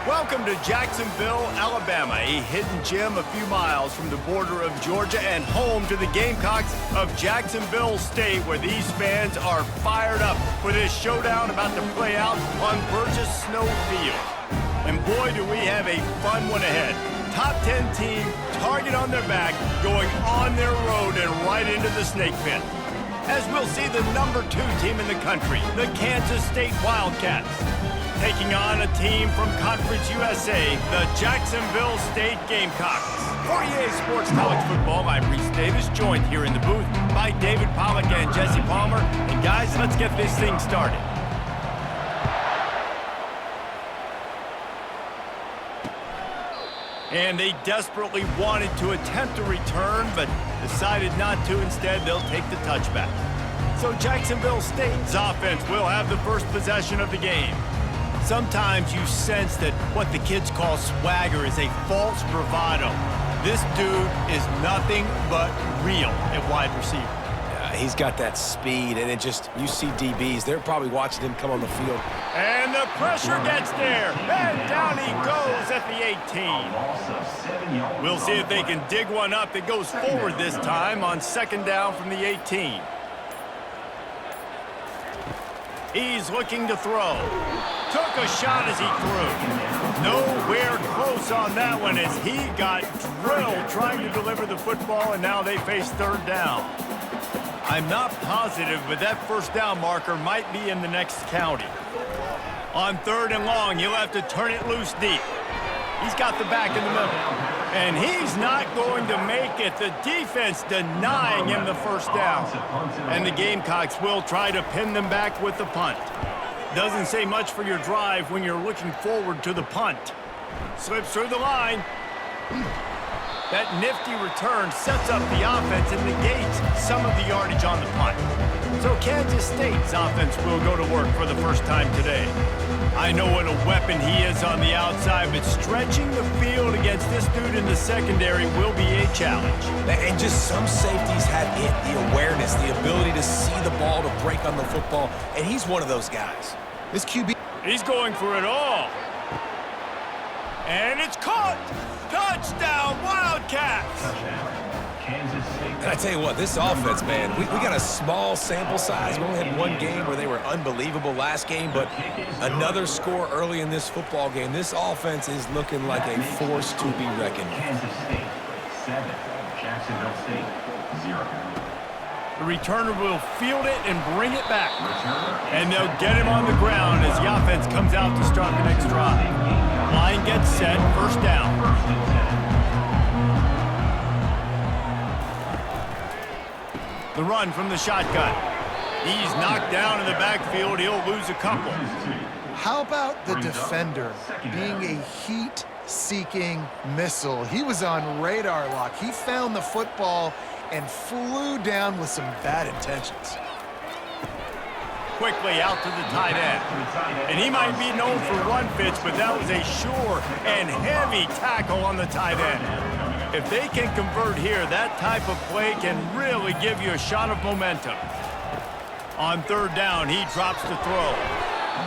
Welcome to Jacksonville, Alabama, a hidden gem a few miles from the border of Georgia and home to the Gamecocks of Jacksonville State, where these fans are fired up for this showdown about to play out on Burgess Snow Field. And boy, do we have a fun one ahead. Top 10 team, target on their back, going on their road and right into the snake pit. As we'll see the number 2 team in the country, the Kansas State Wildcats, taking on a team from Conference USA, the Jacksonville State Gamecocks. For EA Sports College Football, I'm Reese Davis, joined here in the booth by David Pollack and Jesse Palmer. And guys, let's get this thing started. And they desperately wanted to attempt a return, but decided not to. Instead, they'll take the touchback. So Jacksonville State's offense will have the first possession of the game. Sometimes you sense that what the kids call swagger is a false bravado. This dude is nothing but real at wide receiver. He's got that speed, and you see DBs. They're probably watching him come on the field. And the pressure gets there. And down he goes at the 18. We'll see if they can dig one up that goes forward this time on second down from the 18. He's looking to throw. Took a shot as he threw. Nowhere close on that one as he got drilled trying to deliver the football, and now they face third down. I'm not positive, but that first down marker might be in the next county. On third and long, he'll have to turn it loose deep. He's got the back in the middle. And he's not going to make it. The defense denying him the first down. And the Gamecocks will try to pin them back with the punt. Doesn't say much for your drive when you're looking forward to the punt. Slips through the line. That nifty return sets up the offense and negates some of the yardage on the punt. So Kansas State's offense will go to work for the first time today. I know what a weapon he is on the outside, but stretching the field against this dude in the secondary will be a challenge. And just some safeties have it, the awareness, the ability to see the ball, to break on the football, and he's one of those guys. This QB, he's going for it all. And it's caught! Touchdown, Wildcats! And I tell you what, this offense, man, we got a small sample size. We only had one game where they were unbelievable last game, but another score early in this football game. This offense is looking like a force to be reckoned with. Kansas State 7, Jacksonville State 0. The returner will field it and bring it back. And they'll get him on the ground as the offense comes out to start the next drive. Line gets set, first down. The run from the shotgun. He's knocked down in the backfield. He'll lose a couple. How about the defender being a heat-seeking missile? He was on radar lock. He found the football and flew down with some bad intentions. Quickly out to the tight end. And he might be known for run fits, but that was a sure and heavy tackle on the tight end. If they can convert here, that type of play can really give you a shot of momentum. On third down, he drops the throw.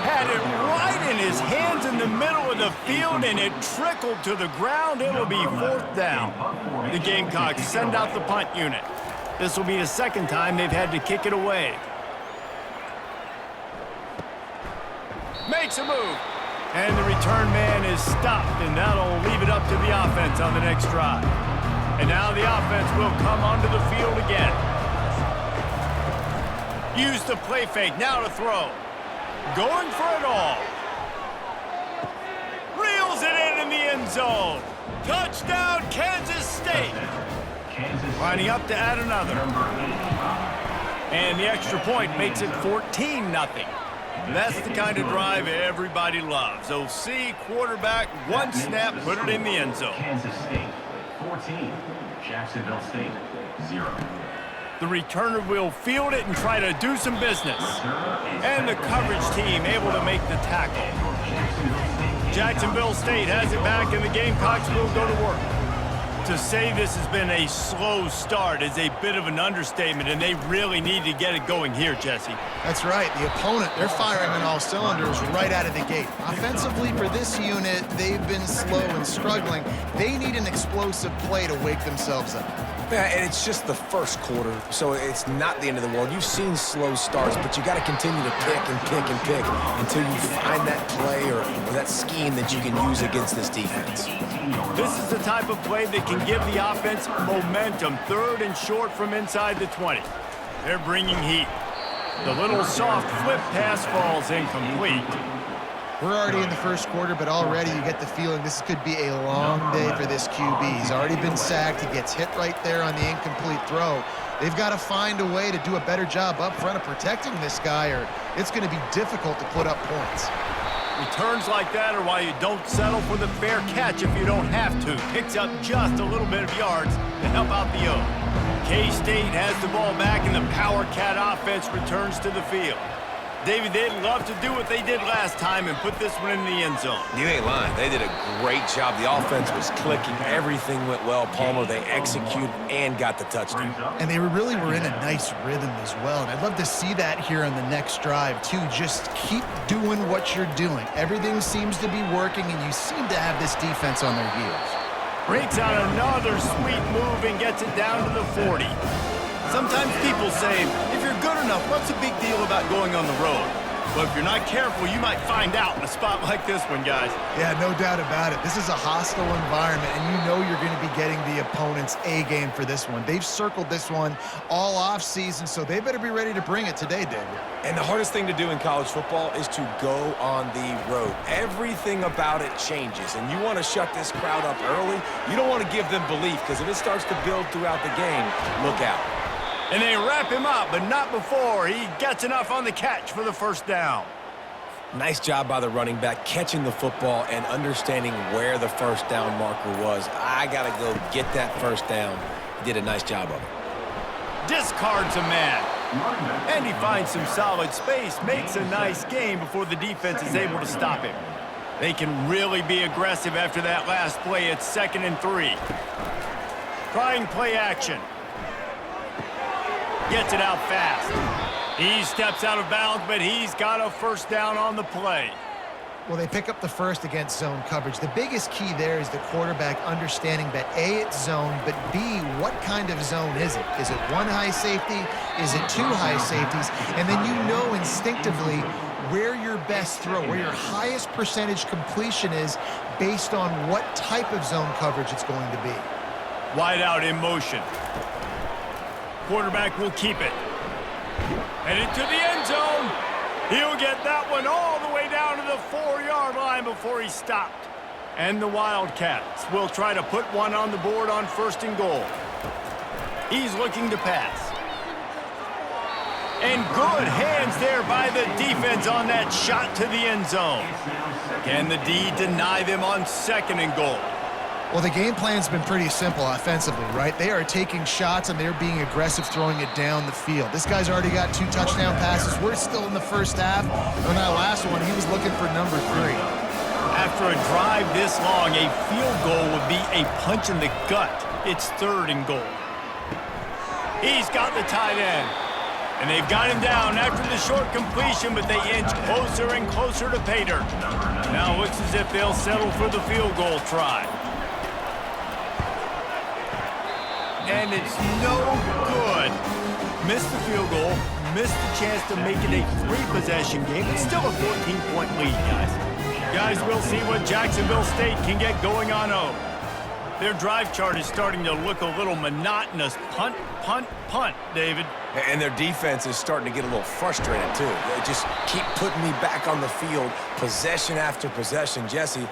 Had it right in his hands in the middle of the field, and it trickled to the ground. It will be fourth down. The Gamecocks send out the punt unit. This will be the second time they've had to kick it away. Makes a move. And the return man is stopped, and that'll leave it up to the offense on the next drive. And now the offense will come onto the field again. Use the play fake, now to throw. Going for it all. Reels it in the end zone. Touchdown, Kansas State. Lining up to add another. And the extra point makes it 14-0. That's the kind of drive everybody loves. OC, quarterback, one snap, put it in the end zone. Kansas State 14, Jacksonville State 0. The returner will field it and try to do some business. And the coverage team able to make the tackle. Jacksonville State has it back, and the Gamecocks will go to work. To say this has been a slow start is a bit of an understatement, and they really need to get it going here, Jesse. That's right. The opponent, they're firing on all cylinders right out of the gate. Offensively, for this unit, they've been slow and struggling. They need an explosive play to wake themselves up. Yeah, and it's just the first quarter, so it's not the end of the world. You've seen slow starts, but you got to continue to pick and pick and pick until you find that play or that scheme that you can use against this defense. This is the type of play that can give the offense momentum. 3rd and short from inside the 20. They're bringing heat. The little soft flip pass falls incomplete. We're already in the first quarter, but already you get the feeling this could be a long day for this QB. He's already been sacked. He gets hit right there on the incomplete throw. They've got to find a way to do a better job up front of protecting this guy, or it's going to be difficult to put up points. Returns like that are why you don't settle for the fair catch if you don't have to. Picks up just a little bit of yards to help out the O. K-State has the ball back, and the Power Cat offense returns to the field. David, they'd love to do what they did last time and put this one in the end zone. You ain't lying. They did a great job. The offense was clicking. Everything went well. Palmer, they executed and got the touchdown. And they really were in a nice rhythm as well. And I'd love to see that here on the next drive, too. Just keep doing what you're doing. Everything seems to be working, and you seem to have this defense on their heels. Breaks on another sweet move and gets it down to the 40. Sometimes people say, if you're good enough, what's the big deal about going on the road? But if you're not careful, you might find out in a spot like this one, guys. Yeah, no doubt about it. This is a hostile environment, and you know you're going to be getting the opponent's A game for this one. They've circled this one all offseason, so they better be ready to bring it today, David. And the hardest thing to do in college football is to go on the road. Everything about it changes, and you want to shut this crowd up early. You don't want to give them belief, because if it starts to build throughout the game, look out. And they wrap him up, but not before he gets enough on the catch for the first down. Nice job by the running back, catching the football and understanding where the first down marker was. I got to go get that first down. He did a nice job of it. Discards a man. And he finds some solid space, makes a nice game before the defense is able to stop him. They can really be aggressive after that last play. It's 2nd and 3. Trying play action. Gets it out fast. He steps out of bounds, but he's got a first down on the play. Well, they pick up the first against zone coverage. The biggest key there is the quarterback understanding that A, it's zone, but B, what kind of zone is it? Is it 1 high safety? Is it 2 high safeties? And then you know instinctively where your best throw, where your highest percentage completion is based on what type of zone coverage it's going to be. Wide out in motion. Quarterback will keep it. Headed to the end zone. He'll get that one all the way down to the 4-yard line before he stopped. And the Wildcats will try to put one on the board on 1st and goal. He's looking to pass. And good hands there by the defense on that shot to the end zone. Can the D deny them on 2nd and goal? Well, the game plan's been pretty simple offensively, right? They are taking shots, and they're being aggressive throwing it down the field. This guy's already got 2 touchdown passes. We're still in the first half. On that last one, he was looking for number 3. After a drive this long, a field goal would be a punch in the gut. It's 3rd and goal. He's got the tight end. And they've got him down after the short completion, but they inch closer and closer to pay dirt. Now it looks as if they'll settle for the field goal try. And it's no good. Missed the field goal, missed the chance to make it a 3-possession game. It's still a 14-point lead, guys. Guys, we'll see what Jacksonville State can get going on O. Their drive chart is starting to look a little monotonous. Punt, punt, punt, David. And their defense is starting to get a little frustrated, too. They just keep putting me back on the field, possession after possession. Jesse,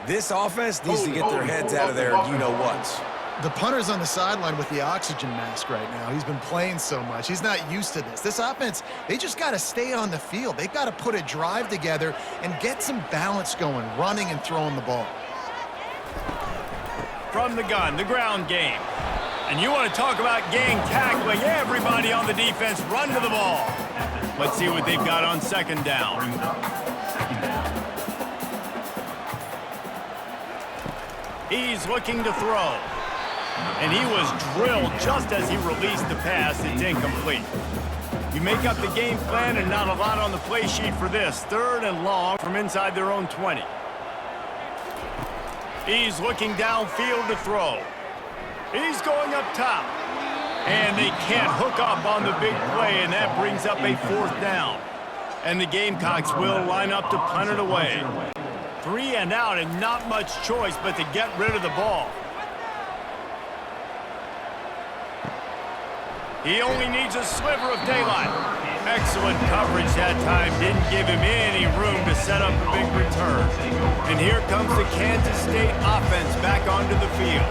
this offense needs to get their heads out of their you-know-whats. The punter's on the sideline with the oxygen mask right now. He's been playing so much. He's not used to this. This offense, they just got to stay on the field. They've got to put a drive together and get some balance going, running and throwing the ball. From the gun, the ground game. And you want to talk about gang tackling. Everybody on the defense run to the ball. Let's see what they've got on 2nd down. He's looking to throw. And he was drilled just as he released the pass. It's incomplete. You make up the game plan and not a lot on the play sheet for this. 3rd and long from inside their own 20. He's looking downfield to throw. He's going up top. And they can't hook up on the big play, and that brings up a 4th down. And the Gamecocks will line up to punt it away. 3 and out, and not much choice but to get rid of the ball. He only needs a sliver of daylight. Excellent coverage that time. Didn't give him any room to set up a big return. And here comes the Kansas State offense back onto the field.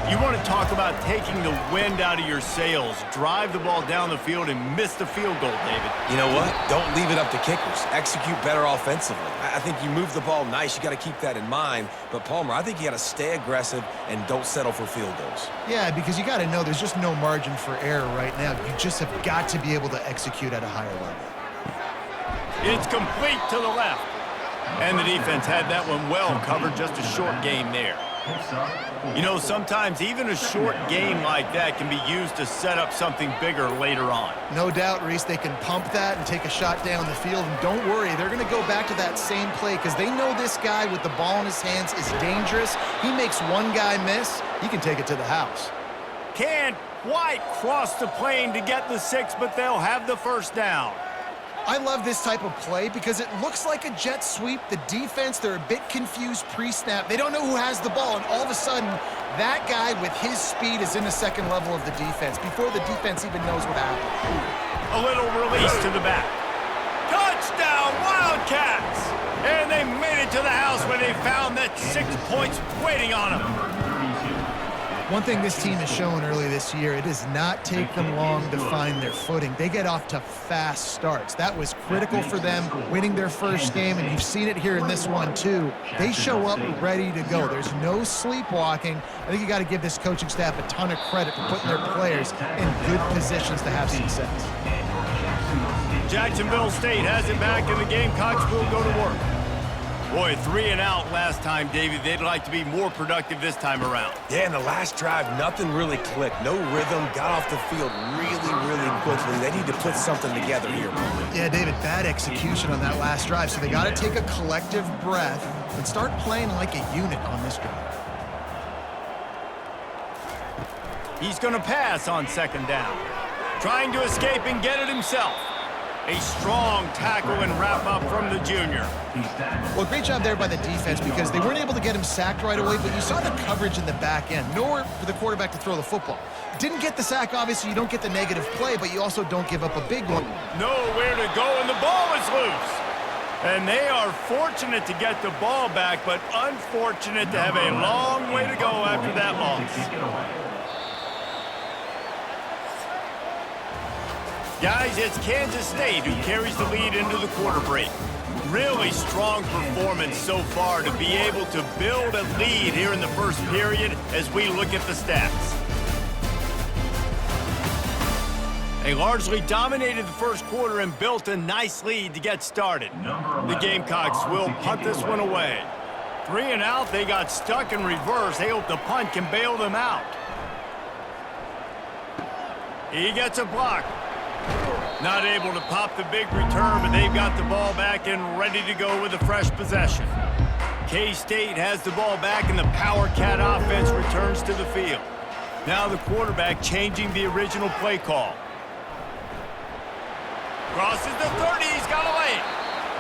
You want to talk about taking the wind out of your sails. Drive the ball down the field and miss the field goal, David. You know what? Don't leave it up to kickers. Execute better offensively. I think you move the ball nice. You got to keep that in mind. But, Palmer, I think you got to stay aggressive and don't settle for field goals. Yeah, because you got to know there's just no margin for error right now. You just have got to be able to execute at a higher level. It's complete to the left. And the defense had that one well covered. Just a short game there. You know, sometimes even a short game like that can be used to set up something bigger later on. No doubt, Reese, they can pump that and take a shot down the field. And don't worry, they're going to go back to that same play because they know this guy with the ball in his hands is dangerous. He makes one guy miss, he can take it to the house. Can't quite cross the plane to get the 6, but they'll have the 1st down. I love this type of play because it looks like a jet sweep. The defense, they're a bit confused pre-snap. They don't know who has the ball, and all of a sudden, that guy with his speed is in the second level of the defense before the defense even knows what happened. A little release to the back. Touchdown, Wildcats! And they made it to the house when they found that 6 points waiting on them. One thing this team has shown early this year, it does not take them long to find their footing. They get off to fast starts. That was critical for them, winning their first game, and you've seen it here in this one too. They show up ready to go. There's no sleepwalking. I think you got to give this coaching staff a ton of credit for putting their players in good positions to have success. Jacksonville State has it back, and the Gamecocks will go to work. Boy, 3 and out last time, David. They'd like to be more productive this time around. Yeah, in the last drive, nothing really clicked. No rhythm, got off the field really quickly. They need to put something together here. Yeah, David, bad execution on that last drive, so they got to take a collective breath and start playing like a unit on this drive. He's going to pass on 2nd down. Trying to escape and get it himself. A strong tackle and wrap-up from the junior. Well, great job there by the defense because they weren't able to get him sacked right away, but you saw the coverage in the back end. Nowhere for the quarterback to throw the football. Didn't get the sack, obviously. You don't get the negative play, but you also don't give up a big one. Nowhere to go, and the ball is loose. And they are fortunate to get the ball back, but unfortunate to have a long way to go after that loss. Guys, it's Kansas State who carries the lead into the quarter break. Really strong performance so far to be able to build a lead here in the first period as we look at the stats. They largely dominated the first quarter and built a nice lead to get started. The Gamecocks will punt this one away. 3 and out, they got stuck in reverse. They hope the punt can bail them out. He gets a block. Not able to pop the big return, but they've got the ball back and ready to go with a fresh possession. K-State has the ball back, and the Power Cat offense returns to the field. Now the quarterback changing the original play call. Crosses the 30, he's got away.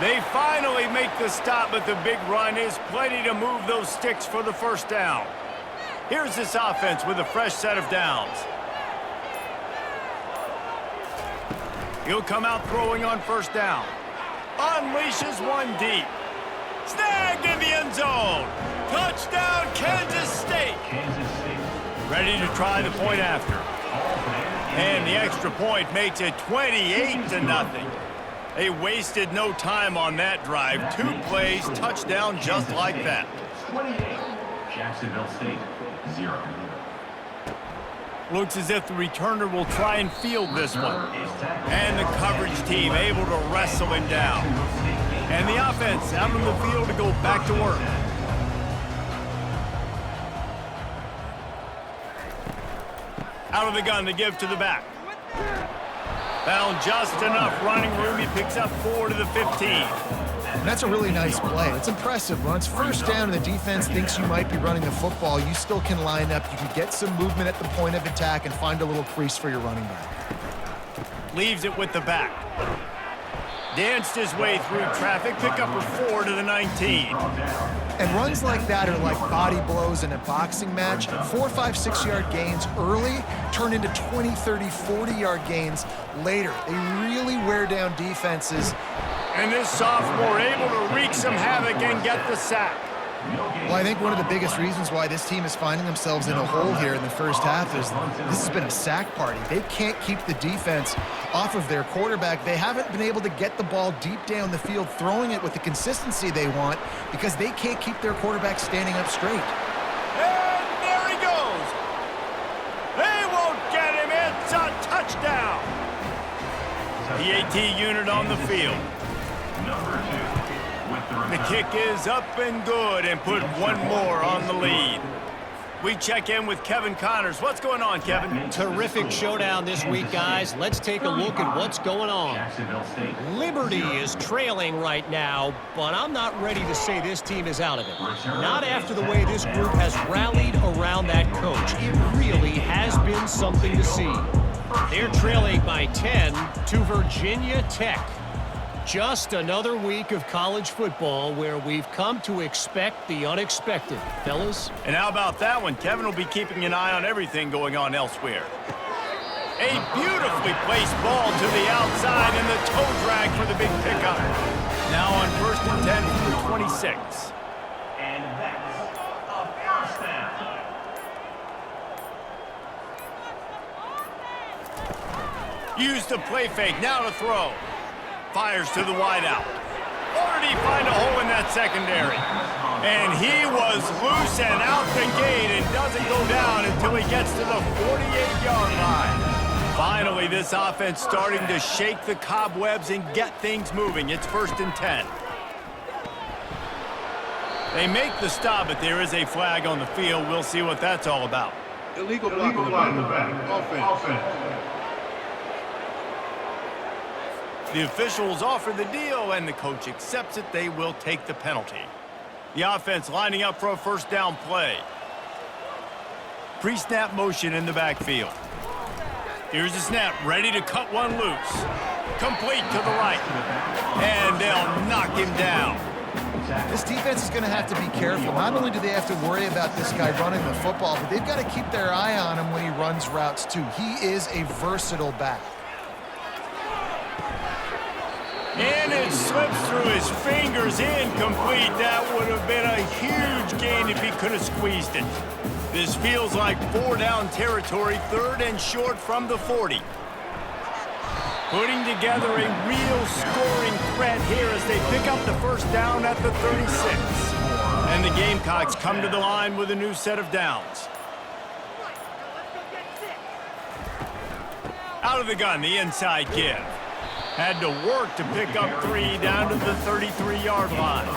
They finally make the stop, but the big run is plenty to move those sticks for the 1st down. Here's this offense with a fresh set of downs. He'll come out throwing on 1st down. Unleashes one deep. Snagged in the end zone. Touchdown, Kansas State. Ready to try the point after. And the extra point makes it 28-0. They wasted no time on that drive. 2 plays, touchdown just like that. 28, Jacksonville State, 0. Looks as if the returner will try and field this one. And the coverage team able to wrestle him down. And the offense out on the field to go back to work. Out of the gun to give to the back. Found just enough running room. He picks up 4 to the 15. And that's a really nice play. It's impressive. When it's first down and the defense thinks you might be running the football, you still can line up. You can get some movement at the point of attack and find a little crease for your running back. Leaves it with the back. Danced his way through traffic. Pick up for 4 to the 19. And runs like that are like body blows in a boxing match. 4, 5, 6-yard gains early turn into 20, 30, 40-yard gains later. They really wear down defenses. And this sophomore able to wreak some havoc and get the sack. Well, I think one of the biggest reasons why this team is finding themselves in a hole here in the first half is this has been a sack party. They can't keep the defense off of their quarterback. They haven't been able to get the ball deep down the field, throwing it with the consistency they want because they can't keep their quarterback standing up straight. And there he goes. They won't get him. It's a touchdown. The AT unit on the field. The kick is up and good and put one more on the lead. We check in with Kevin Connors. What's going on, Kevin? Terrific showdown this week, guys. Let's take a look at what's going on. Liberty is trailing right now, but I'm not ready to say this team is out of it. Not after the way this group has rallied around that coach. It really has been something to see. They're trailing by 10 to Virginia Tech. Just another week of college football where we've come to expect the unexpected, fellas. And how about that one? Kevin will be keeping an eye on everything going on elsewhere. A beautifully placed ball to the outside and the toe drag for the big pickup. Now on 1st and 10 from the 26. And that's a first down. Used the play fake, now to throw. Fires to the wideout. Or did he find a hole in that secondary? And he was loose and out the gate and doesn't go down until he gets to the 48-yard line. Finally, this offense starting to shake the cobwebs and get things moving. It's 1st and 10. They make the stop, but there is a flag on the field. We'll see what that's all about. Illegal block in the back. Offense. The officials offer the deal, and the coach accepts it. They will take the penalty. The offense lining up for a first down play. Pre-snap motion in the backfield. Here's the snap, ready to cut one loose. Complete to the right. And they'll knock him down. This defense is going to have to be careful. Not only do they have to worry about this guy running the football, but they've got to keep their eye on him when he runs routes too. He is a versatile back. And it slips through his fingers, incomplete. That would have been a huge gain if he could have squeezed it. This feels like 4-down territory, 3rd and short from the 40. Putting together a real scoring threat here as they pick up the first down at the 36. And the Gamecocks come to the line with a new set of downs. Out of the gun, the inside give. Had to work to pick up 3 down to the 33-yard line.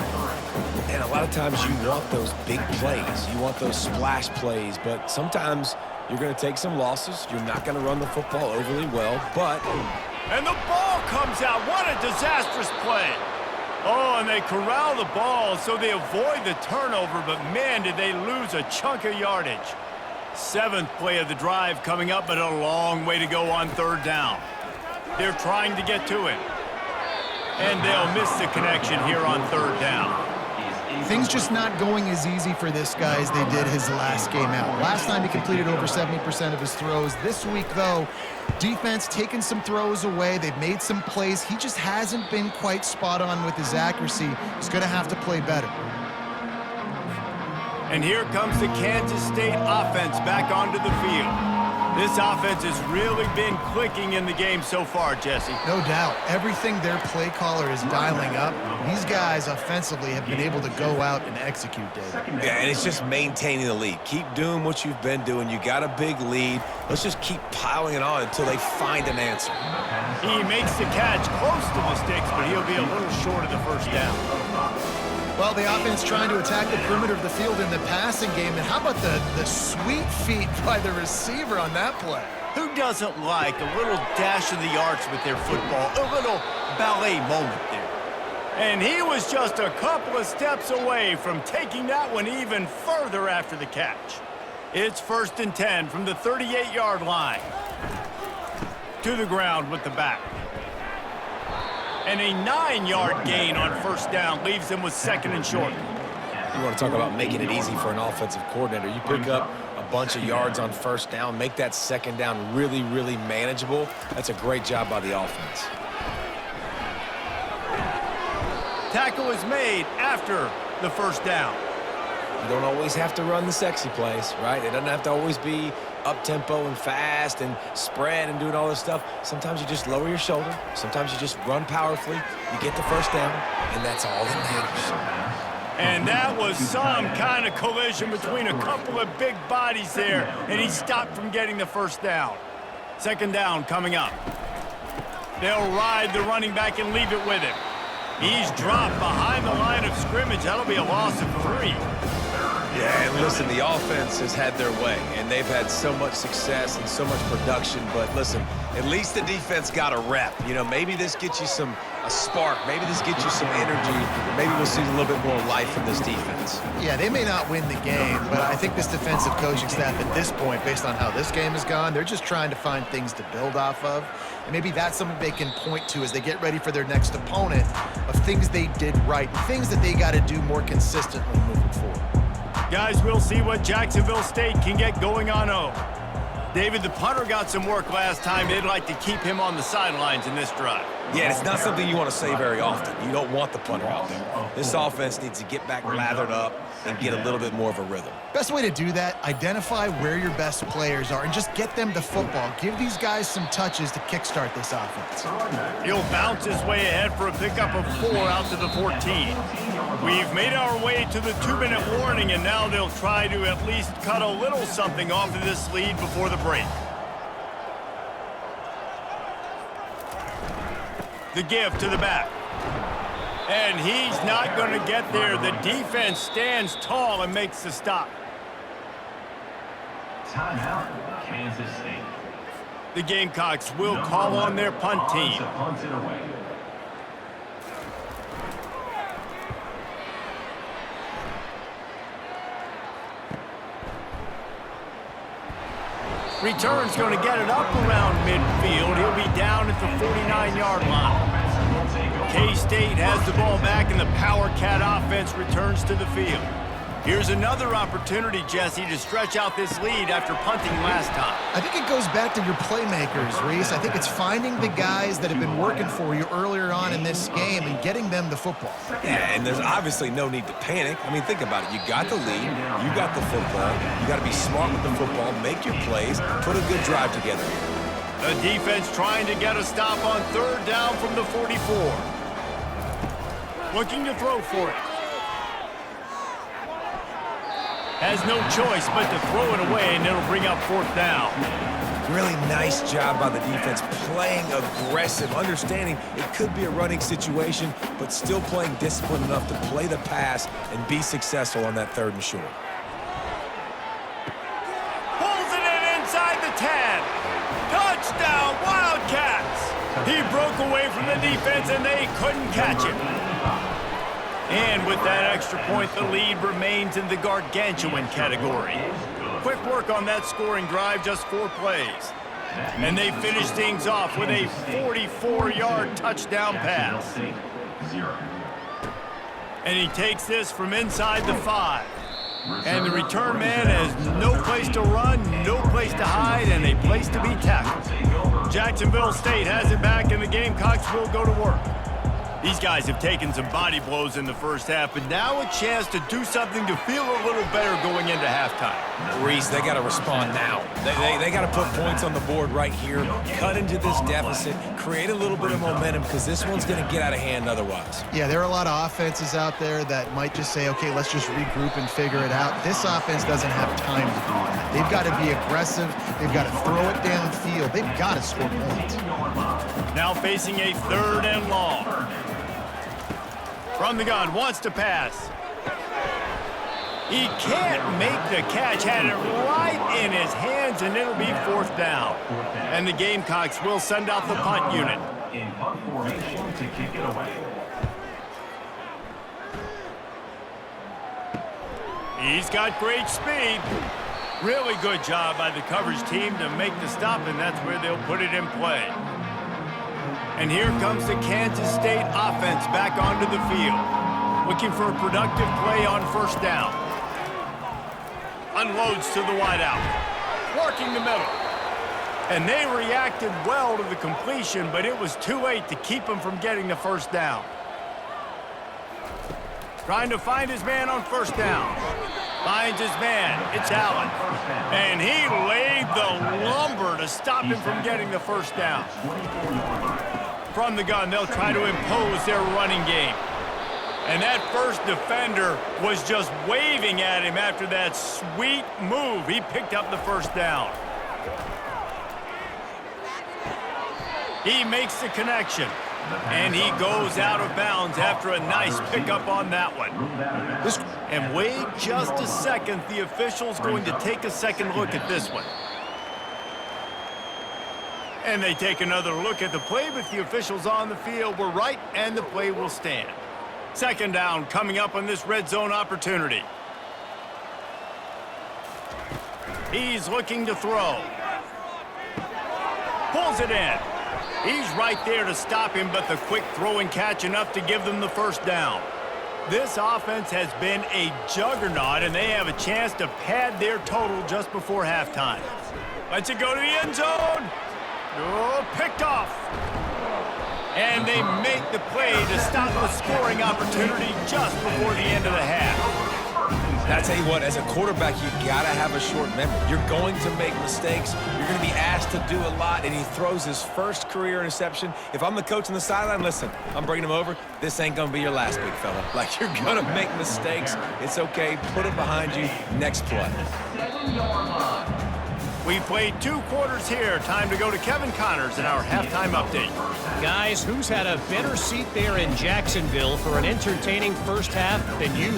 And a lot of times you want those big plays. You want those splash plays, but sometimes you're going to take some losses. You're not going to run the football overly well, but... And the ball comes out. What a disastrous play. Oh, and they corral the ball so they avoid the turnover, but man, did they lose a chunk of yardage. 7th play of the drive coming up, but a long way to go on 3rd down. They're trying to get to it. And they'll miss the connection here on 3rd down. Things just not going as easy for this guy as they did his last game out. Last time he completed over 70% of his throws. This week, though, defense taking some throws away. They've made some plays. He just hasn't been quite spot on with his accuracy. He's going to have to play better. And here comes the Kansas State offense back onto the field. This offense has really been clicking in the game so far, Jesse. No doubt. Everything their play caller is dialing up, these guys offensively have been able to go out and execute, David. Yeah, and it's just maintaining the lead. Keep doing what you've been doing. You got a big lead. Let's just keep piling it on until they find an answer. He makes the catch close to the sticks, but he'll be a little short of the first down. Well, the offense trying to attack the perimeter of the field in the passing game. And how about the sweet feet by the receiver on that play? Who doesn't like a little dash of the arts with their football, a little ballet moment there? And he was just a couple of steps away from taking that one even further after the catch. It's 1st and 10 from the 38-yard line. To the ground with the back. And a 9-yard gain on 1st down leaves them with 2nd and short. You want to talk about making it easy for an offensive coordinator. You pick up a bunch of yards on 1st down, make that 2nd down really, really manageable. That's a great job by the offense. Tackle is made after the 1st down. You don't always have to run the sexy plays, right? It doesn't have to always be up-tempo and fast and spread and doing all this stuff. Sometimes you just lower your shoulder. Sometimes you just run powerfully. You get the 1st down, and that's all that matters. And that was some kind of collision between a couple of big bodies there, and he stopped from getting the 1st down. 2nd down coming up. They'll ride the running back and leave it with him. He's dropped behind the line of scrimmage. That'll be a loss of 3. Yeah, and listen, the offense has had their way, and they've had so much success and so much production. But listen, at least the defense got a rep. You know, maybe this gets you a spark. Maybe this gets you some energy. Maybe we'll see a little bit more life from this defense. Yeah, they may not win the game, but I think this defensive coaching staff at this point, based on how this game has gone, they're just trying to find things to build off of. And maybe that's something they can point to as they get ready for their next opponent of things they did right, things that they got to do more consistently moving forward. Guys, we'll see what Jacksonville State can get going on O. David, the punter got some work last time. They'd like to keep him on the sidelines in this drive. Yeah, it's not something you want to say very often. You don't want the punter out there. This offense needs to get back lathered up and get a little bit more of a rhythm. Best way to do that, identify where your best players are and just get them the football. Give these guys some touches to kickstart this offense. He'll bounce his way ahead for a pickup of 4 out to the 14. We've made our way to the 2-minute warning, and now they'll try to at least cut a little something off of this lead before the break. The give to the back. And he's not going to get there. The defense stands tall and makes the stop. Timeout, Kansas State. The Gamecocks will call on their punt team. Punt it away. Return's going to get it up around midfield. He'll be down at the 49-yard line. K-State has the ball back, and the Power Cat offense returns to the field. Here's another opportunity, Jesse, to stretch out this lead after punting last time. I think it goes back to your playmakers, Reese. I think it's finding the guys that have been working for you earlier on in this game and getting them the football. Yeah, and there's obviously no need to panic. I mean, think about it. You got the lead. You got the football. You got to be smart with the football, make your plays, put a good drive together. The defense trying to get a stop on 3rd down from the 44. Looking to throw for it. Has no choice but to throw it away, and it'll bring up 4th down. Really nice job by the defense, playing aggressive, understanding it could be a running situation, but still playing disciplined enough to play the pass and be successful on that 3rd and short. Pulls it in inside the 10. Touchdown, Wildcats! He broke away from the defense, and they couldn't catch him. And with that extra point, the lead remains in the gargantuan category. Quick work on that scoring drive, just 4 plays. And they finish things off with a 44-yard touchdown pass. And he takes this from inside the 5. And the return man has no place to run, no place to hide, and a place to be tackled. Jacksonville State has it back, and the Gamecocks will go to work. These guys have taken some body blows in the first half, but now a chance to do something to feel a little better going into halftime. Reese, they got to respond now. They got to put points on the board right here, cut into this deficit, create a little bit of momentum, because this one's going to get out of hand otherwise. Yeah, there are a lot of offenses out there that might just say, okay, let's just regroup and figure it out. This offense doesn't have time to do that. They've got to be aggressive. They've got to throw it downfield. They've got to score points. Now facing a 3rd and long. From the gun, wants to pass. He can't make the catch. Had it right in his hands, and it'll be 4th down. And the Gamecocks will send out the punt unit. In punt formation to kick it away. He's got great speed. Really good job by the coverage team to make the stop, and that's where they'll put it in play. And here comes the Kansas State offense back onto the field, looking for a productive play on 1st down. Unloads to the wideout, working the middle. And they reacted well to the completion, but it was too late to keep him from getting the 1st down. Trying to find his man on 1st down. Finds his man. It's Allen. And he laid the lumber to stop him from getting the 1st down. From the gun, they'll try to impose their running game. And that first defender was just waving at him after that sweet move. He picked up the 1st down. He makes the connection. And he goes out of bounds after a nice pickup on that one. And wait just a second. The official's going to take a second look at this one. And they take another look at the play, but the officials on the field were right, and the play will stand. 2nd down coming up on this red zone opportunity. He's looking to throw. Pulls it in. He's right there to stop him, but the quick throw and catch enough to give them the 1st down. This offense has been a juggernaut, and they have a chance to pad their total just before halftime. Lets it go to the end zone. Oh, picked off. And they make the play to stop the scoring opportunity just before the end of the half. I tell you what, as a quarterback, you got to have a short memory. You're going to make mistakes. You're going to be asked to do a lot, and he throws his first career interception. If I'm the coach on the sideline, listen, I'm bringing him over. This ain't going to be your last, big fella. Like, you're going to make mistakes. It's okay. Put it behind you. Next play. We played 2 quarters here. Time to go to Kevin Connors in our halftime update. Guys, who's had a better seat there in Jacksonville for an entertaining first half than you?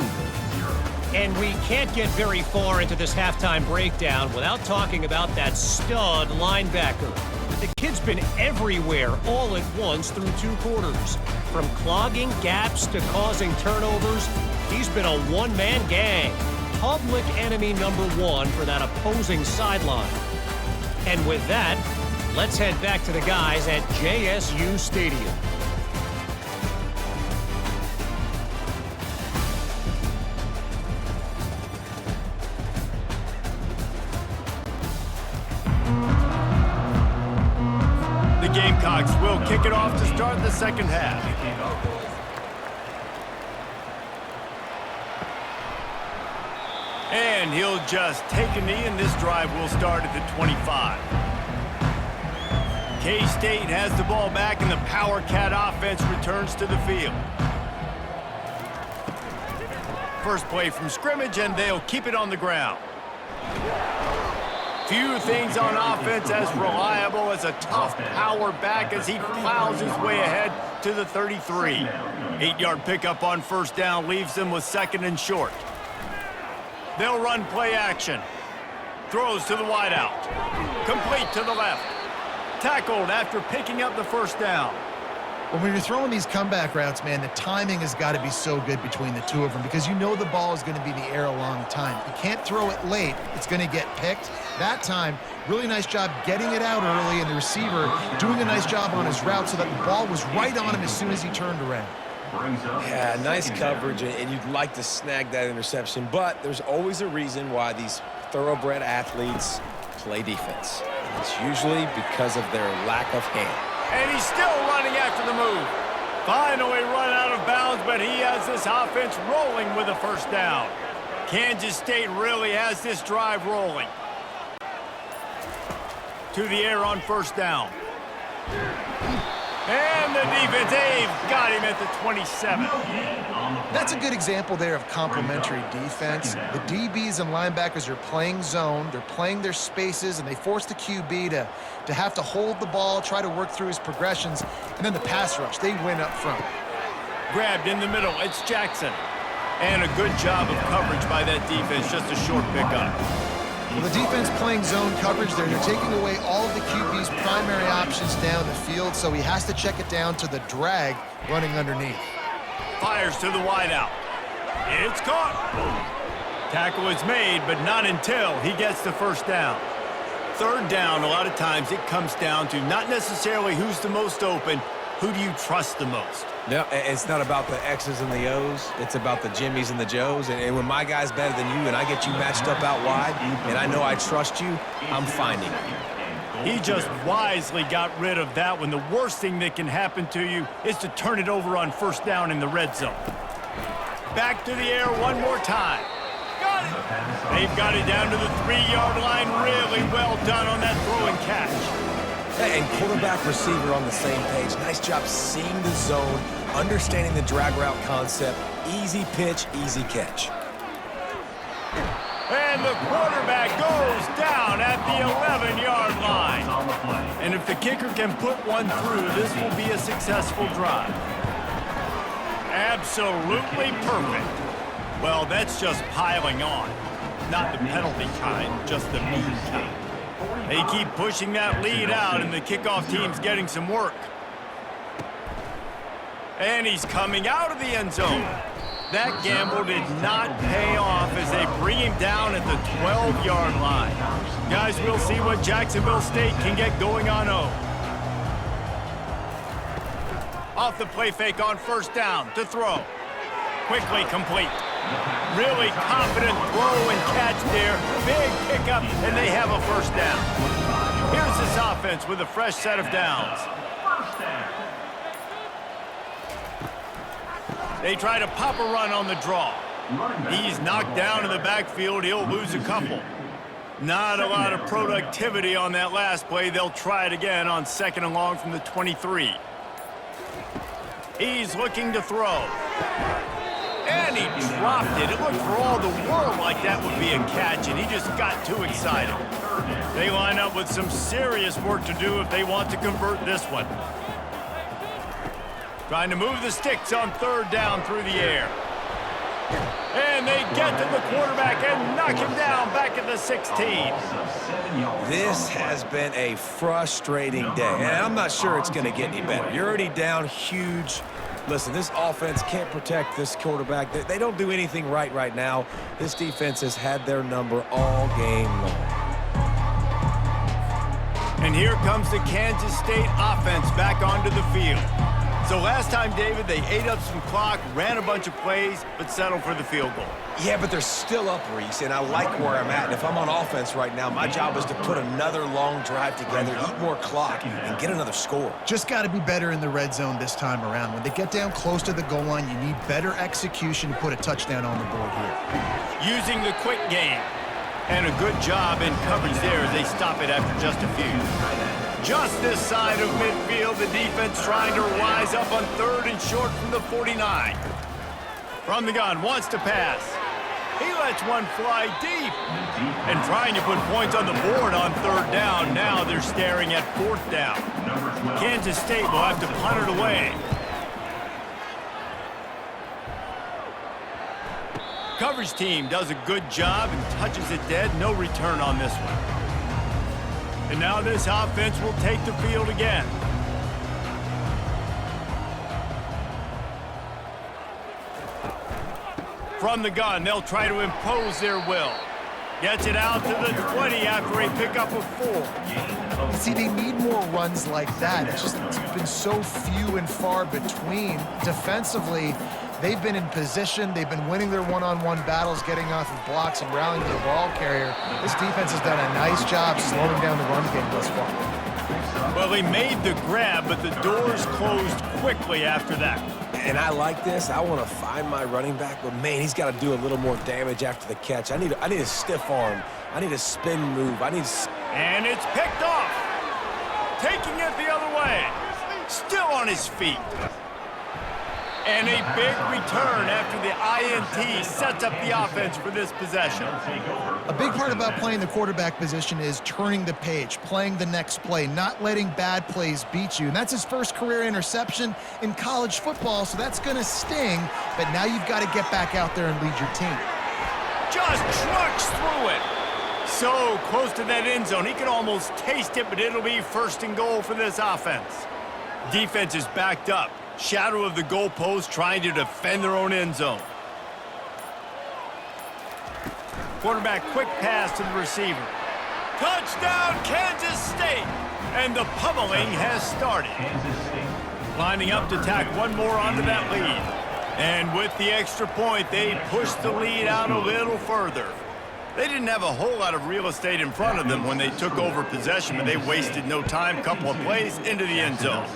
And we can't get very far into this halftime breakdown without talking about that stud linebacker. The kid's been everywhere all at once through 2 quarters. From clogging gaps to causing turnovers, he's been a one-man gang. Public enemy number 1 for that opposing sideline. And with that, let's head back to the guys at JSU Stadium. The Gamecocks will kick it off to start the 2nd half. And he'll just take a knee, and this drive will start at the 25. K-State has the ball back, and the Power Cat offense returns to the field. First play from scrimmage, and they'll keep it on the ground. Few things on offense as reliable as a tough power back as he plows his way ahead to the 33. 8-yard pickup on 1st down leaves them with 2nd and short. They'll run play action. Throws to the wideout. Complete to the left. Tackled after picking up the 1st down. Well, when you're throwing these comeback routes, man, the timing has got to be so good between the 2 of them because you know the ball is going to be in the air a long time. You can't throw it late. It's going to get picked. That time, really nice job getting it out early, and the receiver doing a nice job on his route so that the ball was right on him as soon as he turned around. Yeah, nice coverage, and you'd like to snag that interception, but there's always a reason why these thoroughbred athletes play defense. It's usually because of their lack of hand. And he's still running after the move. Finally run out of bounds, but he has this offense rolling with a 1st down. Kansas State really has this drive rolling. To the air on 1st down. And the defense, they've got him at the 27. That's a good example there of complementary defense. The DBs and linebackers are playing zone, they're playing their spaces, and they force the QB to have to hold the ball, try to work through his progressions, and then the pass rush, they win up front. Grabbed in the middle. It's Jackson. And a good job of coverage by that defense. Just a short pickup. Well, the defense playing zone coverage there. They're taking away all of the QB's primary options down the field, so he has to check it down to the drag running underneath. Fires to the wideout. It's caught. Tackle is made, but not until he gets the first down. Third down, a lot of times it comes down to not necessarily who's the most open, who do you trust the most? No, it's not about the X's and the O's. It's about the Jimmies and the Joes. And when my guy's better than you and I get you matched up out wide and I know I trust you, I'm finding it. He just wisely got rid of that one. The worst thing that can happen to you is to turn it over on first down in the red zone. Back to the air one more time. Got it. They've got it down to the 3-yard line. Really well done on that throw and catch. And quarterback receiver on the same page. Nice job seeing the zone, understanding the drag route concept. Easy pitch, easy catch. And the quarterback goes down at the 11-yard line. And if the kicker can put one through, this will be a successful drive. Absolutely perfect. Well, that's just piling on. Not the penalty kind, just the mean kind. They keep pushing that lead out, and the kickoff team's getting some work. And he's coming out of the end zone. That gamble did not pay off as they bring him down at the 12-yard line. Guys, we'll see what Jacksonville State can get going on 0. Off the play fake on first down to throw. Quickly complete. Really confident throw and catch there. Big pickup, and they have a first down. Here's this offense with a fresh set of downs. They try to pop a run on the draw. He's knocked down in the backfield. He'll lose a couple. Not a lot of productivity on that last play. They'll try it again on 2nd and long from the 23. He's looking to throw. And he dropped it. It looked for all the world like that would be a catch, and he just got too excited. They line up with some serious work to do if they want to convert this one. Trying to move the sticks on 3rd down through the air. And they get to the quarterback and knock him down back at the 16. This has been a frustrating day, and I'm not sure it's going to get any better. You're already down huge. Listen, this offense can't protect this quarterback. They don't do anything right now. This defense has had their number all game long. And here comes the Kansas State offense back onto the field. So last time, David, they ate up some clock, ran a bunch of plays, but settled for the field goal. Yeah, but they're still up, Reese, and I like where I'm at. And if I'm on offense right now, my job is to put another long drive together, eat more clock, and get another score. Just got to be better in the red zone this time around. When they get down close to the goal line, you need better execution to put a touchdown on the board here. Using the quick game. And a good job in coverage there as they stop it after just a few. Just this side of midfield, the defense trying to rise up on 3rd and short from the 49. From the gun, wants to pass. He lets one fly deep. And trying to put points on the board on 3rd down. Now they're staring at 4th down. Kansas State will have to punt it away. Coverage team does a good job and touches it dead. No return on this one. And now this offense will take the field again. From the gun, they'll try to impose their will. Gets it out to the 20 after a pickup of 4. See, they need more runs like that. It's been so few and far between. Defensively, they've been in position. They've been winning their one-on-one battles, getting off of blocks and rallying the ball carrier. This defense has done a nice job slowing down the run game thus far. Well, they made the grab, but the doors closed quickly after that. And I like this. I want to find my running back, but man, he's got to do a little more damage after the catch. I need a stiff arm. I need a spin move. And it's picked off. Taking it the other way. Still on his feet. And a big return after the INT sets up the offense for this possession. A big part about playing the quarterback position is turning the page, playing the next play, not letting bad plays beat you. And that's his first career interception in college football, so that's going to sting. But now you've got to get back out there and lead your team. Just trucks through it. So close to that end zone. He can almost taste it, but it'll be first and goal for this offense. Defense is backed up. Shadow of the goalpost, trying to defend their own end zone. Quarterback quick pass to the receiver. Touchdown, Kansas State! And the pummeling has started. Lining up to tack one more onto that lead. And with the extra point, they push the lead out a little further. They didn't have a whole lot of real estate in front of them when they took over possession, but they wasted no time. Couple of plays into the end zone.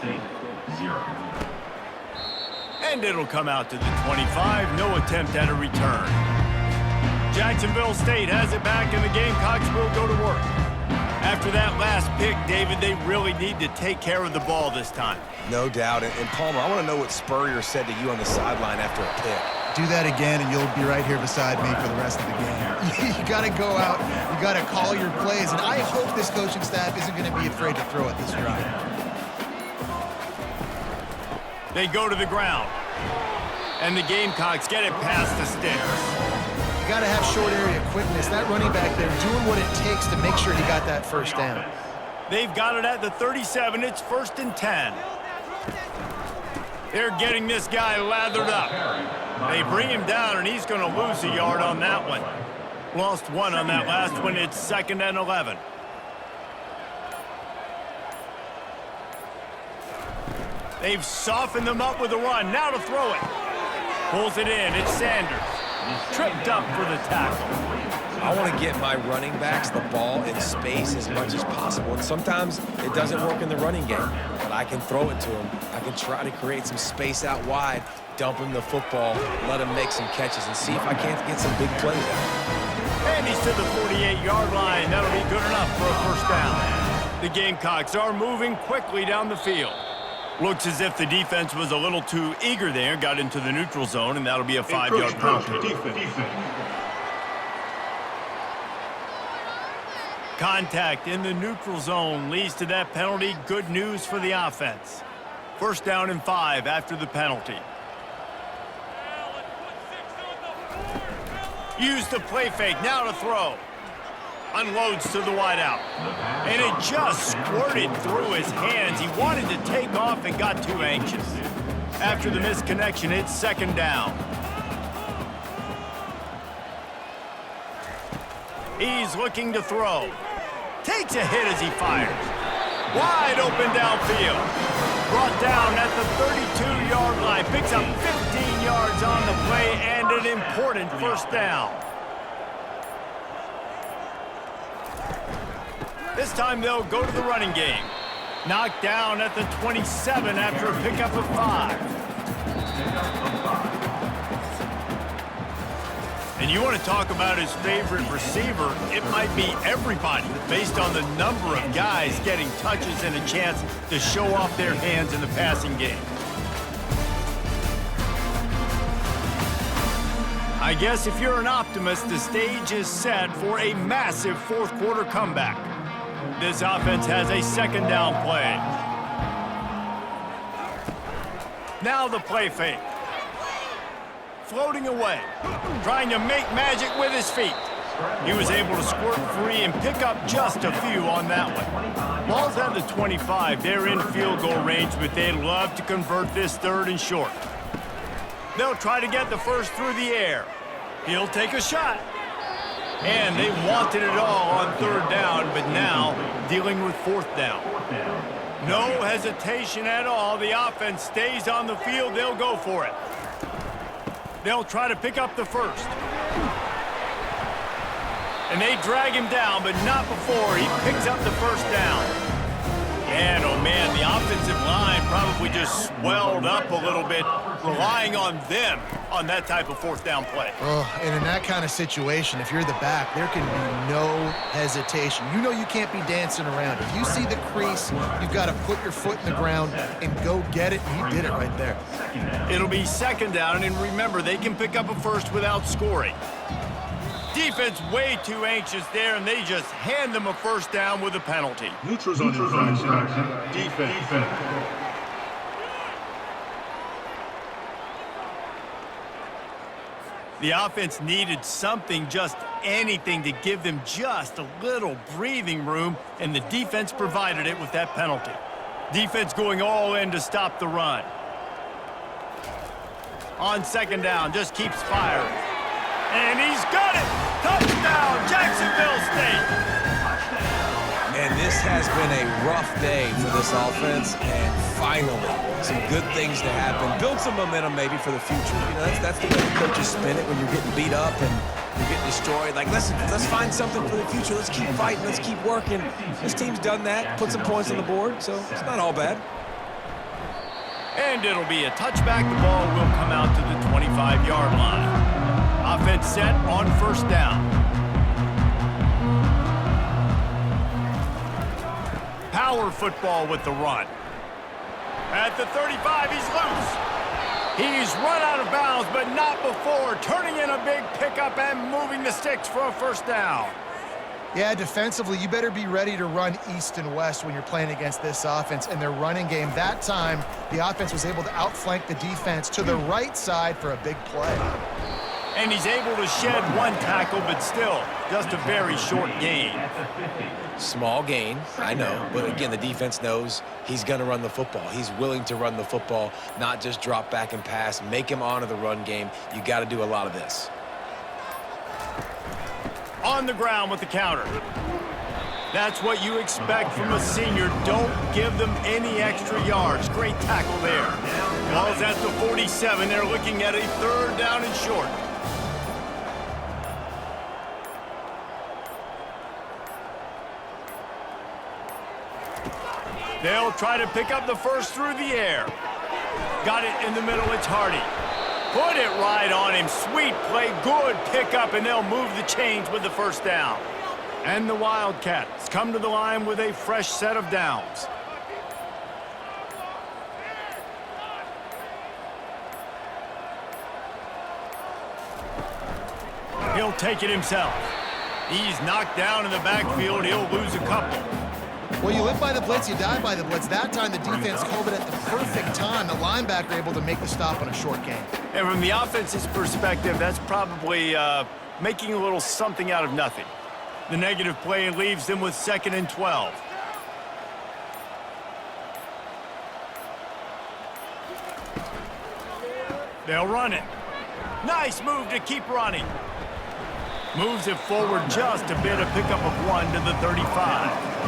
And it'll come out to the 25. No attempt at a return. Jacksonville State has it back, and the Gamecocks will go to work. After that last pick, David, they really need to take care of the ball this time. No doubt. And Palmer, I want to know what Spurrier said to you on the sideline after a pick. Do that again, and you'll be right here beside me for the rest of the game. You got to go out. You got to call your plays, and I hope this coaching staff isn't going to be afraid to throw it this drive. They go to the ground, and the Gamecocks get it past the sticks. You got to have short area quickness. That running back there doing what it takes to make sure he got that first down. They've got it at the 37. It's 1st and 10. They're getting this guy lathered up. They bring him down, and he's going to lose a yard on that one. Lost one on that last one. It's 2nd and 11. They've softened them up with a run. Now to throw it. Pulls it in. It's Sanders. Tripped up for the tackle. I want to get my running backs the ball in space as much as possible. And sometimes it doesn't work in the running game. But I can throw it to them. I can try to create some space out wide, dump him the football, let him make some catches, and see if I can't get some big plays out. And he's to the 48-yard line. That'll be good enough for a first down. The Gamecocks are moving quickly down the field. Looks as if the defense was a little too eager there, got into the neutral zone, and that'll be a 5-yard penalty. Contact in the neutral zone leads to that penalty. Good news for the offense. 1st down and 5 after the penalty. Use the play fake, now to throw. Unloads to the wideout. And it just squirted through his hands. He wanted to take off and got too anxious. After the misconnection, it's 2nd down. He's looking to throw. Takes a hit as he fires. Wide open downfield. Brought down at the 32-yard line. Picks up 15 yards on the play and an important first down. This time they'll go to the running game. Knocked down at the 27 after a pickup of 5. And you want to talk about his favorite receiver, it might be everybody based on the number of guys getting touches and a chance to show off their hands in the passing game. I guess if you're an optimist, the stage is set for a massive fourth-quarter comeback. This offense has a 2nd down play. Now the play fake. Floating away, trying to make magic with his feet. He was able to squirt free and pick up just a few on that one. Ball's at the 25. They're in field goal range, but they'd love to convert this 3rd and short. They'll try to get the first through the air. He'll take a shot. And they wanted it all on 3rd down, but now dealing with 4th down. No hesitation at all. The offense stays on the field. They'll go for it. They'll try to pick up the first. And they drag him down, but not before he picks up the first down. And, oh, man, the offensive line probably just swelled up a little bit, relying on them on that type of fourth down play. Oh, and in that kind of situation, if you're the back, there can be no hesitation. You know you can't be dancing around. If you see the crease, you've got to put your foot in the ground and go get it, and he did it right there. It'll be second down, and remember, they can pick up a first without scoring. Defense way too anxious there, and they just hand them a first down with a penalty. Neutrals on infraction. Defense. The offense needed something, just anything, to give them just a little breathing room, and the defense provided it with that penalty. Defense going all in to stop the run. On second down, just keeps firing. And he's got it! Touchdown, Jacksonville State! And this has been a rough day for this offense, and finally, some good things to happen. Build some momentum maybe for the future. You know, that's the way the coaches spin it when you're getting beat up and you're getting destroyed. Like, listen, let's find something for the future. Let's keep fighting. Let's keep working. This team's done that, put some points on the board, so it's not all bad. And it'll be a touchback. The ball will come out to the 25-yard line. Offense set on first down. Power football with the run. At the 35, he's loose. He's run out of bounds, but not before turning in a big pickup and moving the sticks for a first down. Yeah, defensively, you better be ready to run east and west when you're playing against this offense and their running game. That time, the offense was able to outflank the defense to the right side for a big play. And he's able to shed one tackle, but still, just a very short gain. Small gain, I know, but again, the defense knows he's going to run the football. He's willing to run the football, not just drop back and pass, make him honor the run game. You got to do a lot of this. On the ground with the counter. That's what you expect from a senior. Don't give them any extra yards. Great tackle there. Ball's at the 47. They're looking at a third down and short. They'll try to pick up the first through the air. Got it in the middle, it's Hardy. Put it right on him. Sweet play, good pickup, and they'll move the chains with the first down. And the Wildcats come to the line with a fresh set of downs. He'll take it himself. He's knocked down in the backfield. He'll lose a couple. Well, you live by the blitz, you die by the blitz. That time, the defense called it at the perfect time. The linebacker able to make the stop on a short gain. And from the offense's perspective, that's probably making a little something out of nothing. The negative play leaves them with 2nd and 12. They'll run it. Nice move to keep running. Moves it forward just a bit, a pickup of 1 to the 35.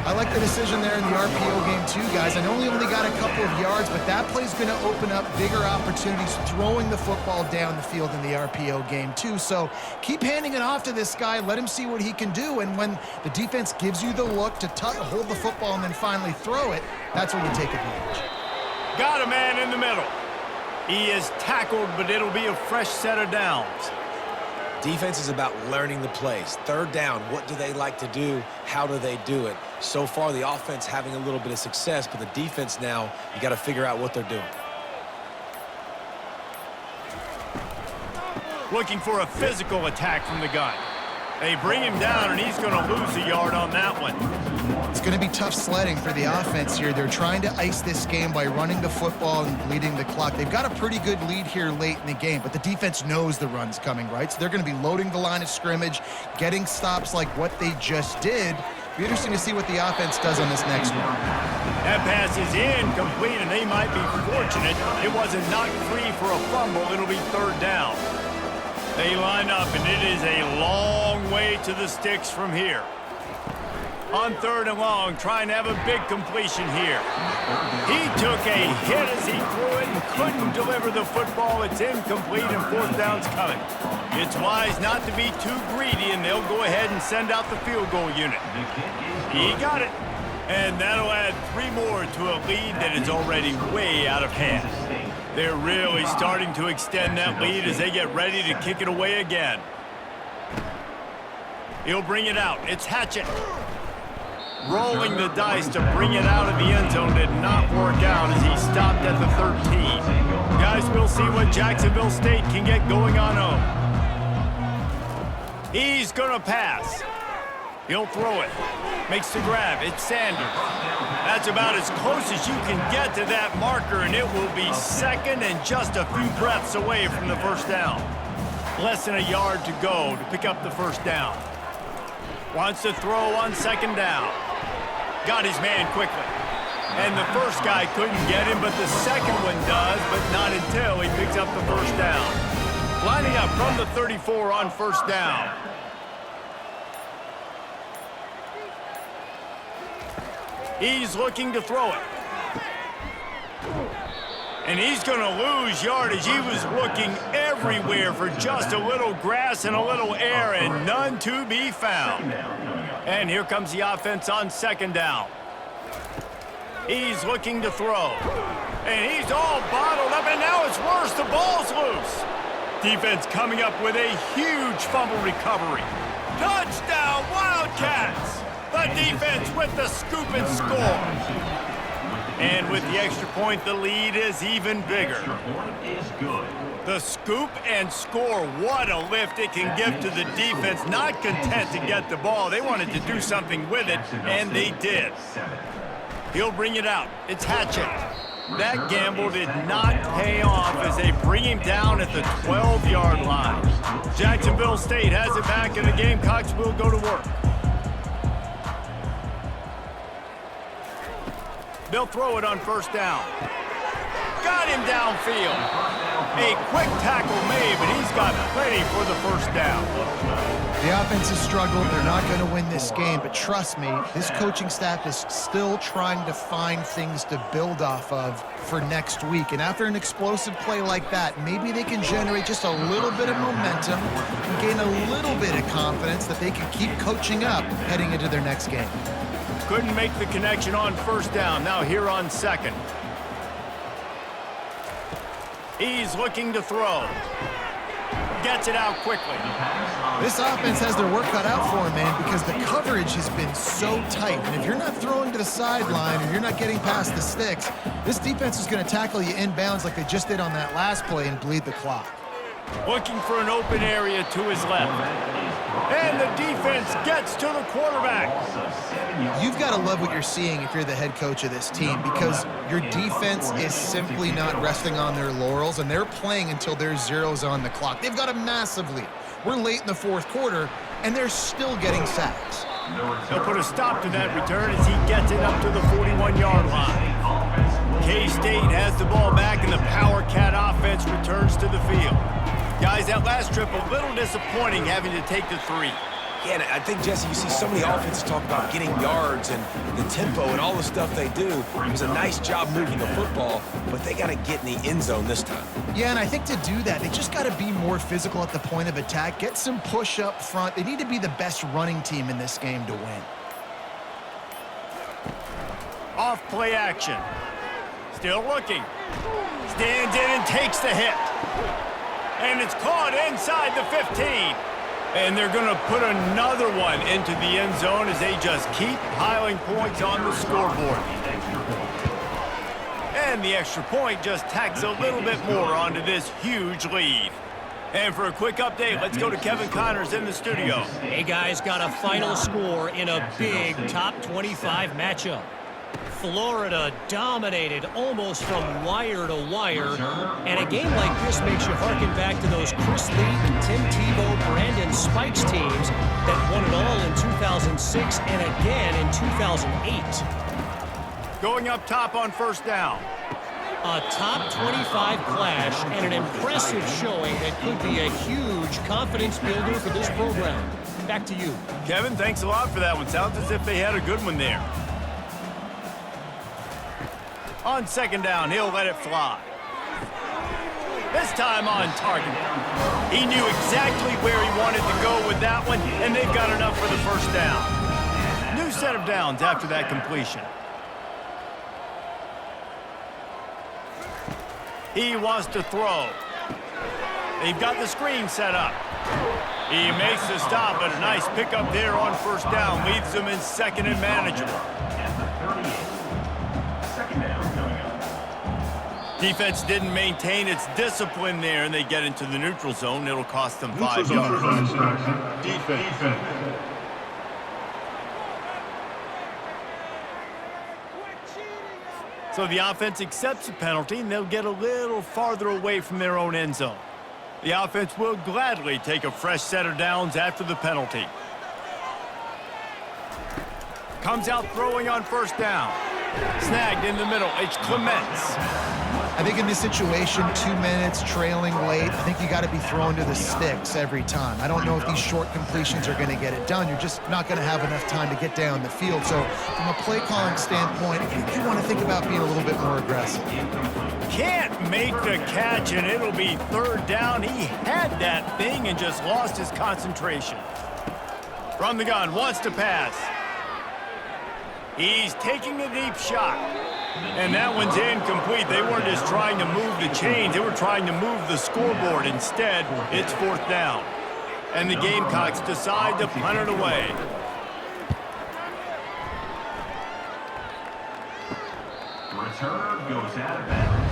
I like the decision there in the RPO game too, guys. I know he only got a couple of yards, but that play's going to open up bigger opportunities throwing the football down the field in the RPO game too. So keep handing it off to this guy. Let him see what he can do. And when the defense gives you the look to hold the football and then finally throw it, that's when you take advantage. Got a man in the middle. He is tackled, but it'll be a fresh set of downs. Defense is about learning the plays. Third down, what do they like to do? How do they do it? So far, the offense having a little bit of success, but the defense now, you got to figure out what they're doing. Looking for a physical attack from the gun. They bring him down, and he's going to lose a yard on that one. It's going to be tough sledding for the offense here. They're trying to ice this game by running the football and bleeding the clock. They've got a pretty good lead here late in the game, but the defense knows the run's coming, right? So they're going to be loading the line of scrimmage, getting stops like what they just did. It'll be interesting to see what the offense does on this next one. That pass is incomplete, and they might be fortunate it wasn't knocked free for a fumble. It'll be third down. They line up, and it is a long way to the sticks from here. On 3rd and long, trying to have a big completion here. He took a hit as he threw it and couldn't deliver the football. It's incomplete, and 4th down's coming. It's wise not to be too greedy, and they'll go ahead and send out the field goal unit. He got it. And that'll add 3 more to a lead that is already way out of hand. They're really starting to extend that lead as they get ready to kick it away again. He'll bring it out. It's Hatchett. Rolling the dice to bring it out of the end zone did not work out as he stopped at the 13. Guys, we'll see what Jacksonville State can get going on home. He's going to pass. He'll throw it. Makes the grab. It's Sanders. That's about as close as you can get to that marker, and it will be second and just a few breaths away from the first down. Less than a yard to go to pick up the first down. Wants to throw on second down. Got his man quickly. And the first guy couldn't get him, but the second one does, but not until he picks up the first down. Lining up from the 34 on first down. He's looking to throw it. And he's going to lose yardage. He was looking everywhere for just a little grass and a little air, and none to be found. And here comes the offense on second down. He's looking to throw. And he's all bottled up, and now it's worse. The ball's loose. Defense coming up with a huge fumble recovery. Touchdown, Wildcats! The defense with the scoop and score. And with the extra point, the lead is even bigger. The scoop and score, what a lift it can give to the defense. Not content to get the ball. They wanted to do something with it, and they did. He'll bring it out. It's Hatchett. That gamble did not pay off as they bring him down at the 12-yard line. Jacksonville State has it back, and the Gamecocks will go to work. They'll throw it on first down. Got him downfield. A quick tackle made, but he's got plenty for the first down. The offense has struggled. They're not going to win this game, but trust me, this coaching staff is still trying to find things to build off of for next week. And after an explosive play like that, maybe they can generate just a little bit of momentum and gain a little bit of confidence that they can keep coaching up heading into their next game. Couldn't make the connection on first down. Now here on second. He's looking to throw. Gets it out quickly. This offense has their work cut out for them, man, because the coverage has been so tight. And if you're not throwing to the sideline or you're not getting past the sticks, this defense is going to tackle you inbounds like they just did on that last play and bleed the clock. Looking for an open area to his left. And the defense gets to the quarterback. You've got to love what you're seeing if you're the head coach of this team, because your defense is simply not resting on their laurels, and they're playing until there's zeros on the clock. They've got a massive lead. We're late in the fourth quarter, and they're still getting sacks. They'll put a stop to that return as he gets it up to the 41-yard line. K-State has the ball back, and the Power Cat offense returns to the field. Guys, that last trip, a little disappointing having to take the 3. Yeah, and I think, Jesse, you see so many offenses talk about getting yards and the tempo and all the stuff they do. It was a nice job moving the football, but they got to get in the end zone this time. Yeah, and I think to do that, they just got to be more physical at the point of attack, get some push up front. They need to be the best running team in this game to win. Off play action. Still looking. Stands in and takes the hit. And it's caught inside the 15. And they're going to put another one into the end zone as they just keep piling points on the scoreboard. And the extra point just tacks a little bit more onto this huge lead. And for a quick update, let's go to Kevin Connors in the studio. Hey, guys, got a final score in a big top 25 matchup. Florida dominated almost from wire to wire, and a game like this makes you harken back to those Chris Lee, Tim Tebow, Brandon Spikes teams that won it all in 2006 and again in 2008. Going up top on first down. A top 25 clash and an impressive showing that could be a huge confidence builder for this program. Back to you. Kevin, thanks a lot for that one. Sounds as if they had a good one there. On second down, he'll let it fly. This time on target. He knew exactly where he wanted to go with that one, and they've got enough for the first down. New new set of downs after that completion. He wants to throw. They've got the screen set up. He makes the stop, but a nice pickup there on first down. Leaves them in second and manageable. Second down coming up. Defense didn't maintain its discipline there, and they get into the neutral zone. It'll cost them 5 Neutral yards. zone infraction. Defense. So the offense accepts the penalty, and they'll get a little farther away from their own end zone. The offense will gladly take a fresh set of downs after the penalty. Comes out throwing on first down. Snagged in the middle. It's Clements. I think in this situation, 2 minutes, trailing late, I think you got to be throwing to the sticks every time. I don't know if these short completions are going to get it done. You're just not going to have enough time to get down the field. So from a play calling standpoint, you want to think about being a little bit more aggressive. Can't make the catch, and it'll be third down. He had that thing and just lost his concentration. From the gun, wants to pass. He's taking a deep shot. And that one's incomplete. They weren't just trying to move the chains. They were trying to move the scoreboard. Instead, it's fourth down. And the Gamecocks decide to punt it away. Return goes out of bounds.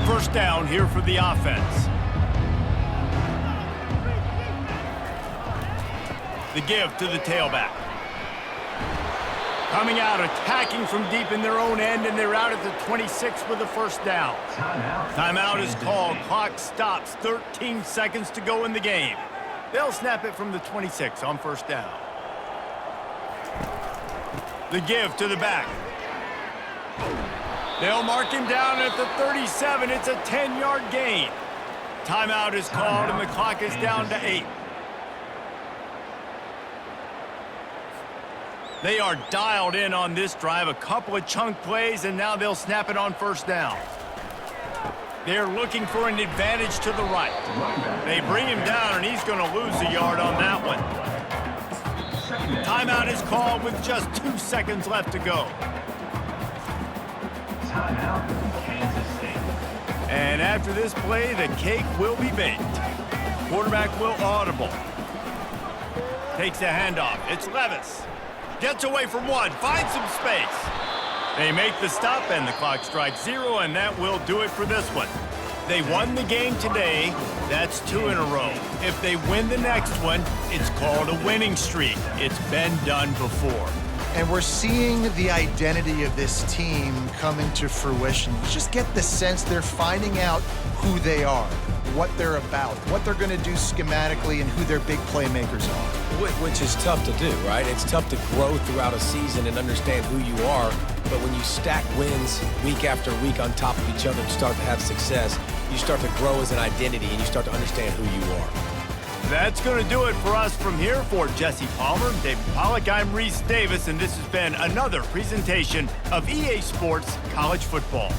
First down here for the offense. The give to the tailback. Coming out, attacking from deep in their own end, and they're out at the 26 with the first down. Timeout is called. Clock stops. 13 seconds to go in the game. They'll snap it from the 26 on first down. The give to the back. They'll mark him down at the 37. It's a 10-yard gain. Timeout is called, and the clock is down to 8. They are dialed in on this drive. A couple of chunk plays, and now they'll snap it on first down. They're looking for an advantage to the right. They bring him down, and he's going to lose a yard on that one. Timeout is called with just 2 seconds left to go. Timeout, Kansas State. And after this play, the cake will be baked. Quarterback will audible. Takes the handoff. It's Levis. Gets away from one. Finds some space. They make the stop, and the clock strikes 0, and that will do it for this one. They won the game today. That's 2 in a row. If they win the next one, it's called a winning streak. It's been done before. And we're seeing the identity of this team come into fruition. You just get the sense they're finding out who they are, what they're about, what they're going to do schematically, and who their big playmakers are. Which is tough to do, right? It's tough to grow throughout a season and understand who you are. But when you stack wins week after week on top of each other and start to have success, you start to grow as an identity and you start to understand who you are. That's going to do it for us from here. For Jesse Palmer, David Pollack, I'm Reese Davis, and this has been another presentation of EA Sports College Football.